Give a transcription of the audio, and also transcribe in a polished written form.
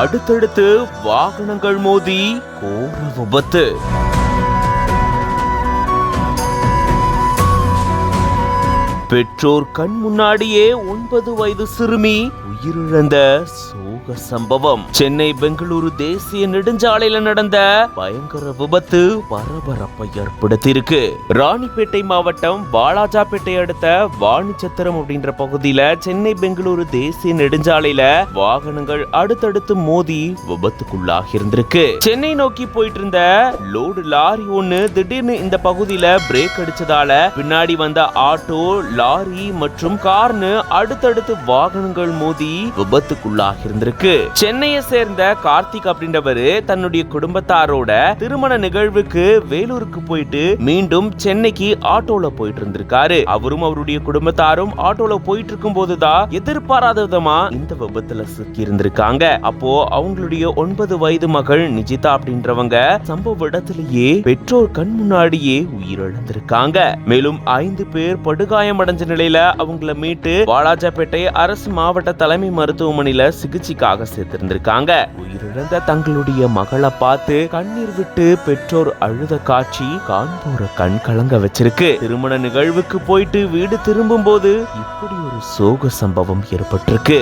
அடுத்தடுத்து வாகனங்கள் மோதி கோர விபத்து. பெற்றோர் கண் முன்னாடியே 9 வயது சிறுமி உயிரிழந்த சோக சம்பவம். சென்னை பெங்களூரு தேசிய நெடுஞ்சாலையில நடந்த பயங்கர விபத்து பரபரப்பை ஏற்படுத்தியிருக்கு. ராணிப்பேட்டை மாவட்டம் வாலாஜாப்பேட்டை அடுத்த வாணிச்சத்திரம் அப்படின்ற பகுதியில சென்னை பெங்களூரு தேசிய நெடுஞ்சாலையில வாகனங்கள் அடுத்தடுத்து மோதி விபத்துக்குள்ளாகி இருந்திருக்கு. சென்னை நோக்கி போயிட்டு இருந்த லோடு லாரி ஒண்ணு திடீர்னு இந்த பகுதியில பிரேக் அடிச்சதால பின்னாடி வந்த ஆட்டோ, லாரி மற்றும் கார்னு அடுத்தடுத்து வாகனங்கள் மோதி விபத்துக்குள்ளாகி இருந்திருக்கு. சென்னையை சேர்ந்த கார்த்திக் அப்படின்றவரு தன்னுடைய குடும்பத்தாரோட திருமண நிகழ்வுக்கு வேலூருக்கு போயிட்டு மீண்டும் சென்னைக்கு ஆட்டோல போயிட்டு இருந்திருக்காரு. அவரும் அவருடைய குடும்பத்தாரும் ஆட்டோல போயிட்டு இருக்கும் போதுதான் எதிர்பாராத விதமா இந்த விபத்துல சிக்கி இருந்திருக்காங்க. அப்போ அவங்களுடைய 9 வயது மகள் நிஜிதா அப்படின்றவங்க சம்பவ இடத்திலேயே பெற்றோர் கண் முன்னாடியே உயிரிழந்திருக்காங்க. மேலும் 5 பேர் படுகாயம் அடைஞ்ச நிலையில அவங்கள மீட்டு வாலாஜாப்பேட்டை அரசு மாவட்ட தலைமை மருத்துவமனையில சிகிச்சைக்காக சேர்த்திருந்திருக்காங்க. உயிரிழந்த தங்களுடைய மகளை பார்த்து கண்ணீர் விட்டு பெற்றோர் அழுத காட்சி காண்போர கண் கலங்க வச்சிருக்கு. திருமண நிகழ்வுக்கு போயிட்டு வீடு திரும்பும் போது இப்படி ஒரு சோக சம்பவம் ஏற்பட்டிருக்கு.